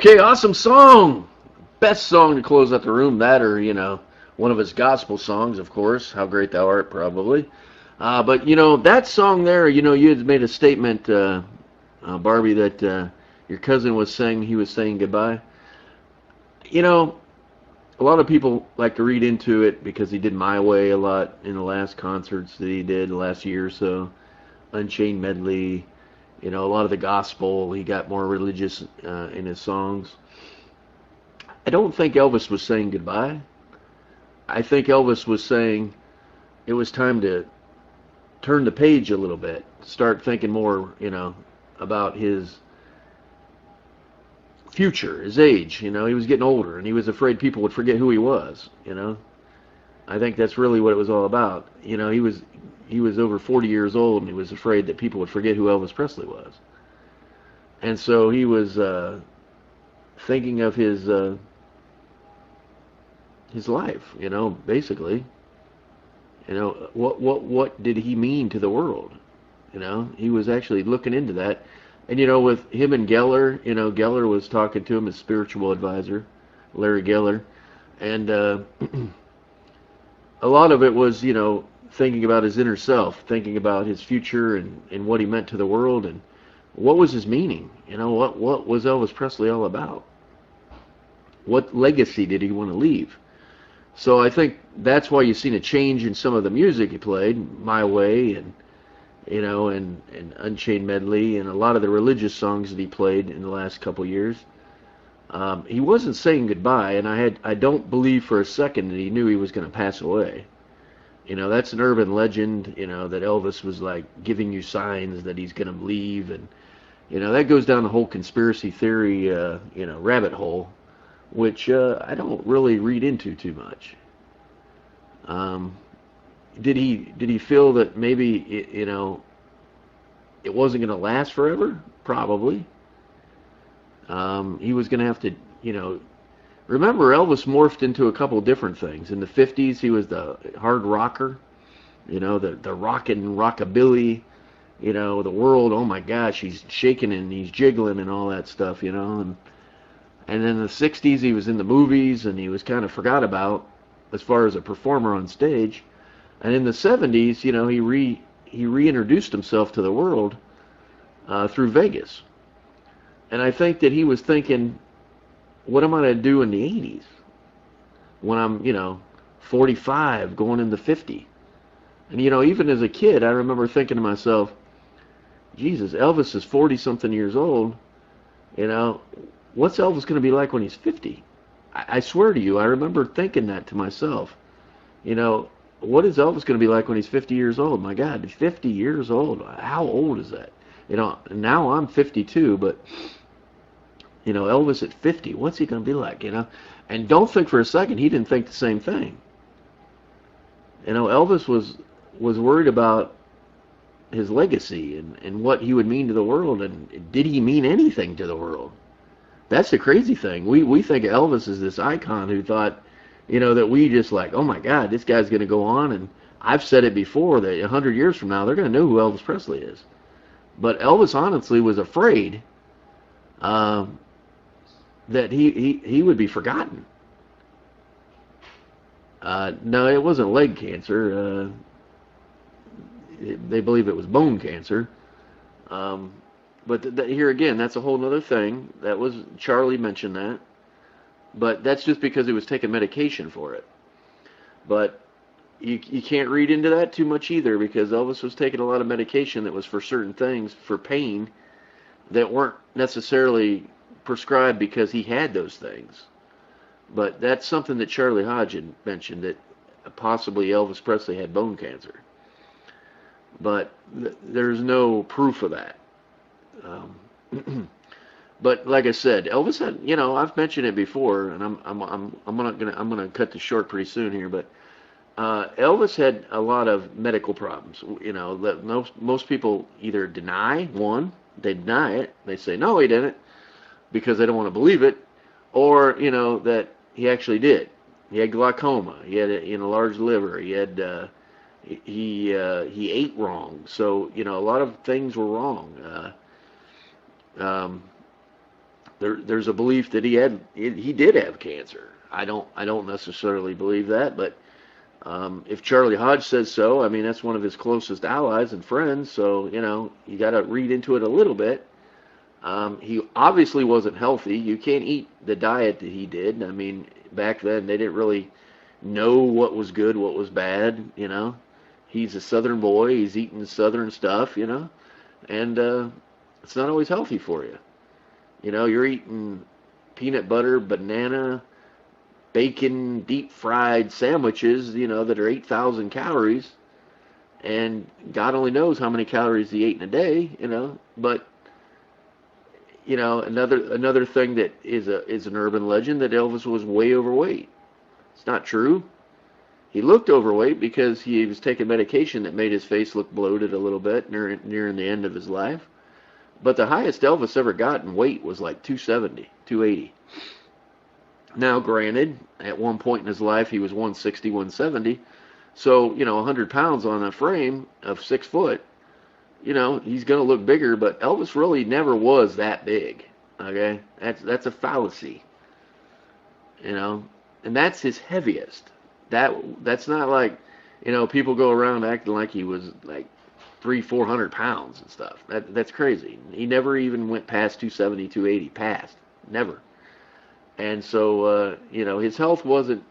Okay, awesome song. Best song to close out the room. That or, one of his gospel songs, of course. How Great Thou Art, probably. But, that song there, you had made a statement, Barbie, that your cousin was saying he was saying goodbye. You know, a lot of people like to read into it because he did My Way a lot in the last concerts that he did the last year or so. Unchained Medley, a lot of the gospel. He got more religious in his songs. I don't think Elvis was saying goodbye. I think Elvis was saying it was time to turn the page a little bit, start thinking more, about his future, his age. He was getting older, and he was afraid people would forget who he was. I think that's really what it was all about. He was over 40 years old, and he was afraid that people would forget who Elvis Presley was. And so he was thinking of his life, basically. What did he mean to the world? He was actually looking into that. And with him and Geller, Geller was talking to him, his spiritual advisor, Larry Geller, and a lot of it was, thinking about his inner self, thinking about his future and what he meant to the world and what was his meaning. What was Elvis Presley all about? What legacy did he want to leave? So I think that's why you've seen a change in some of the music he played, My Way and Unchained Medley and a lot of the religious songs that he played in the last couple years. He wasn't saying goodbye, and I don't believe for a second that he knew he was going to pass away. That's an urban legend, that Elvis was like giving you signs that he's going to leave, and that goes down the whole conspiracy theory, rabbit hole, which I don't really read into too much. Um, did he feel that maybe it wasn't going to last forever? Probably. He was going to have to, remember Elvis morphed into a couple different things. In the 50s, he was the hard rocker, the rockin' rockabilly, the world, oh my gosh, he's shaking and he's jiggling and all that stuff, and then in the 60s, he was in the movies and he was kind of forgot about as far as a performer on stage. And in the 70s, he reintroduced himself to the world through Vegas. And I think that he was thinking, what am I going to do in the 80s when I'm, 45 going into 50? And, even as a kid, I remember thinking to myself, Jesus, Elvis is 40-something years old. What's Elvis going to be like when he's 50? I swear to you, I remember thinking that to myself. What is Elvis going to be like when he's 50 years old? My God, 50 years old. How old is that? Now I'm 52, but, Elvis at 50, what's he going to be like, And don't think for a second he didn't think the same thing. Elvis was worried about his legacy and what he would mean to the world, and did he mean anything to the world? That's the crazy thing. We think of Elvis as this icon who thought, that we just like, oh my God, this guy's going to go on. And I've said it before that 100 years from now, they're going to know who Elvis Presley is. But Elvis honestly was afraid that he would be forgotten. No, it wasn't leg cancer. They believe it was bone cancer. But here again, that's a whole other thing. That was Charlie mentioned that, but that's just because he was taking medication for it. But you can't read into that too much either, because Elvis was taking a lot of medication that was for certain things, for pain, that weren't necessarily prescribed because he had those things. But that's something that Charlie Hodgson mentioned, that possibly Elvis Presley had bone cancer. But there's no proof of that. But like I said, Elvis had, I've mentioned it before, and I'm gonna cut this short pretty soon here, but Elvis had a lot of medical problems. That most people either deny they deny it, they say no, he didn't, because they don't want to believe it, or that he actually did. He had glaucoma, he had a large liver, he had he ate wrong, so a lot of things were wrong. There's a belief that he did have cancer. I don't necessarily believe that, but if Charlie Hodge says so, I mean that's one of his closest allies and friends. So you got to read into it a little bit. He obviously wasn't healthy. You can't eat the diet that he did. I mean, back then they didn't really know what was good, what was bad. He's a Southern boy. He's eating Southern stuff. And it's not always healthy for you. You're eating peanut butter, banana, bacon, deep fried sandwiches, that are 8,000 calories, and God only knows how many calories he ate in a day, But another thing that is an urban legend that Elvis was way overweight. It's not true. He looked overweight because he was taking medication that made his face look bloated a little bit nearing the end of his life. But the highest Elvis ever got in weight was like 270, 280. Now, granted, at one point in his life, he was 160, 170. So, 100 pounds on a frame of 6 foot, he's going to look bigger. But Elvis really never was that big, okay? That's a fallacy, and that's his heaviest. That's not like, people go around acting like he was like 400 pounds and stuff. That's crazy. He never even went past 270, 280, past. Never. And so, his health wasn't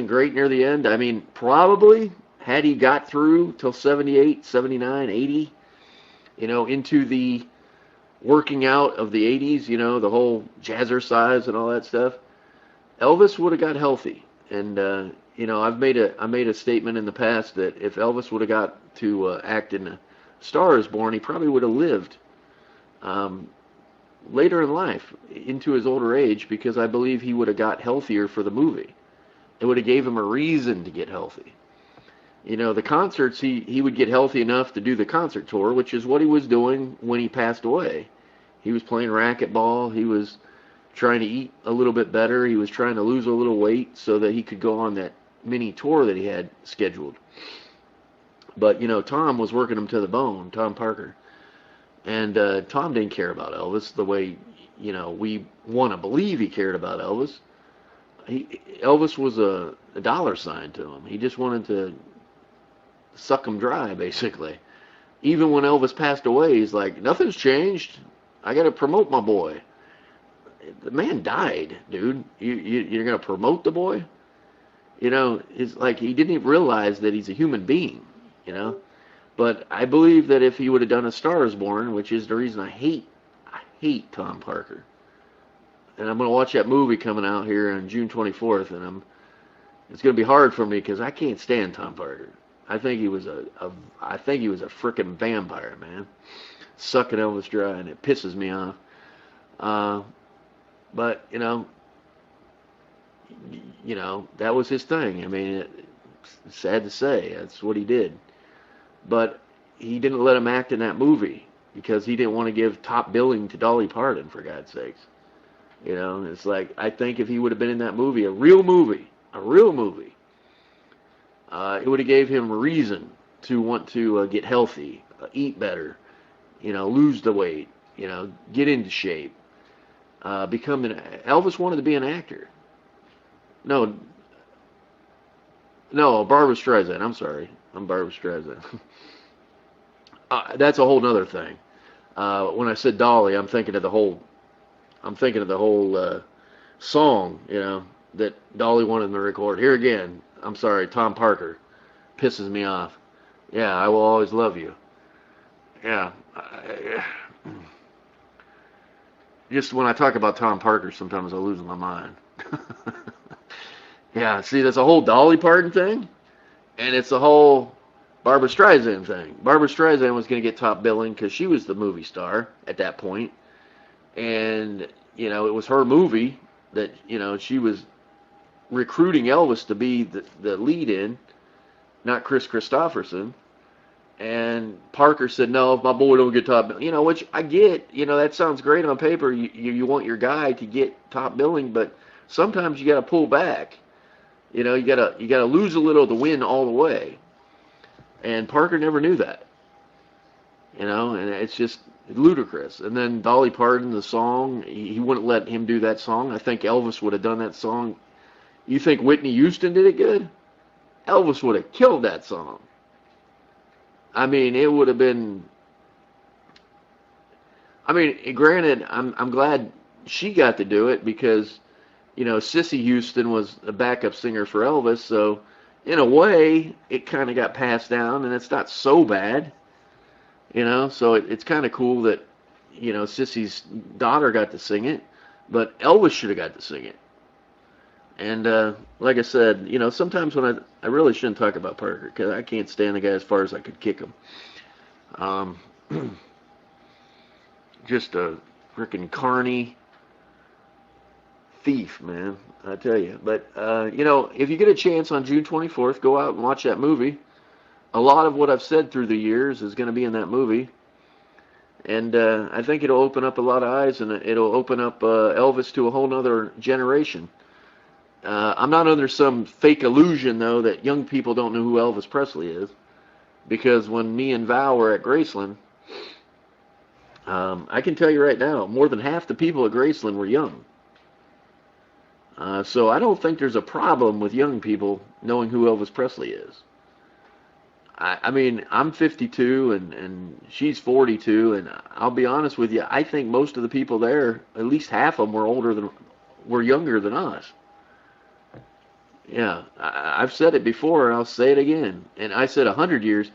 great near the end. I mean, probably had he got through till 78, 79, 80, into the working out of the 80s, the whole jazzercise and all that stuff, Elvis would have got healthy. And, I made a statement in the past that if Elvis would have got to act in A Star Is Born, he probably would have lived later in life into his older age, because I believe he would have got healthier for the movie. It would have gave him a reason to get healthy. The concerts, he would get healthy enough to do the concert tour, which is what he was doing when he passed away. He was playing racquetball. He was trying to eat a little bit better. He was trying to lose a little weight so that he could go on that mini tour that he had scheduled. But, Tom was working him to the bone, Tom Parker. And Tom didn't care about Elvis the way, we want to believe he cared about Elvis. Elvis was a dollar sign to him. He just wanted to suck him dry, basically. Even when Elvis passed away, he's like, nothing's changed. I got to promote my boy. The man died, dude. You're going to promote the boy? It's like he didn't even realize that he's a human being, But I believe that if he would have done A Star Is Born, which is the reason I hate Tom Parker. And I'm going to watch that movie coming out here on June 24th, and it's going to be hard for me because I can't stand Tom Parker. I think he was a frickin' vampire, man, sucking Elvis dry, and it pisses me off. But that was his thing. I mean, it's sad to say, that's what he did. But he didn't let him act in that movie because he didn't want to give top billing to Dolly Parton, for God's sakes. It's like, I think if he would have been in that movie, a real movie, it would have gave him a reason to want to get healthy, eat better, lose the weight, get into shape, Elvis wanted to be an actor. No, Barbra Streisand. I'm sorry. I'm Barbra Streisand. That's a whole nother thing. When I said Dolly, I'm thinking of the whole song, that Dolly wanted to record. Here again, I'm sorry, Tom Parker pisses me off. Yeah, I will always love you. Yeah. Just when I talk about Tom Parker, sometimes I lose my mind. Yeah, see, that's a whole Dolly Parton thing, and it's a whole Barbra Streisand thing. Barbra Streisand was going to get top billing because she was the movie star at that point, and, it was her movie that, she was recruiting Elvis to be the lead in, not Chris Christopherson. And Parker said, no, if my boy don't get top billing, which I get, that sounds great on paper. You want your guy to get top billing, but sometimes you got to pull back. You got to lose a little to win all the way. And Parker never knew that. And it's just, ludicrous. And then Dolly Parton, the song, he wouldn't let him do that song. I think Elvis would have done that song. You think Whitney Houston did it good? Elvis would have killed that song. I mean, it would have been. I mean, granted, I'm glad she got to do it because, Sissy Houston was a backup singer for Elvis, so in a way, it kind of got passed down, and it's not so bad, So it's kind of cool that, Sissy's daughter got to sing it, but Elvis should have got to sing it. And like I said, sometimes when I really shouldn't talk about Parker because I can't stand the guy as far as I could kick him. Just a freaking carny thief, man. I tell you. But if you get a chance on June 24th, go out and watch that movie. A lot of what I've said through the years is going to be in that movie. And I think it'll open up a lot of eyes, and it'll open up Elvis to a whole other generation. I'm not under some fake illusion, though, that young people don't know who Elvis Presley is. Because when me and Val were at Graceland, I can tell you right now, more than half the people at Graceland were young. So I don't think there's a problem with young people knowing who Elvis Presley is. I mean, I'm 52 and she's 42, and I'll be honest with you, I think most of the people there, at least half of them were younger than us. Yeah, I've said it before, and I'll say it again. And I said 100 years.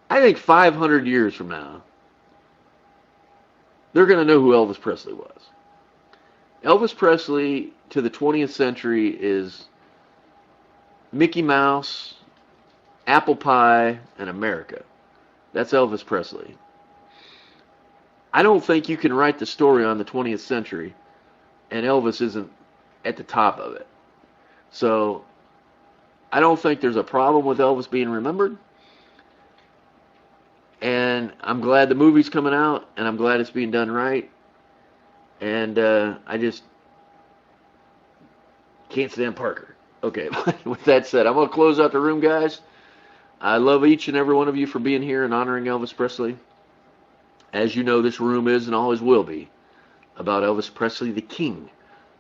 I think 500 years from now, they're going to know who Elvis Presley was. Elvis Presley to the 20th century is Mickey Mouse, apple pie, and America. That's Elvis Presley. I don't think you can write the story on the 20th century and Elvis isn't at the top of it. So I don't think there's a problem with Elvis being remembered. And I'm glad the movie's coming out, and I'm glad it's being done right. And I just can't stand Parker. Okay, with that said, I'm going to close out the room, guys. I love each and every one of you for being here and honoring Elvis Presley. As you know, this room is and always will be about Elvis Presley, the king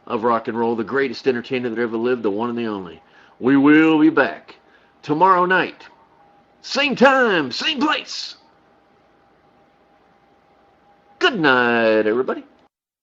of rock and roll, the greatest entertainer that ever lived, the one and the only. We will be back tomorrow night. Same time, same place. Good night, everybody.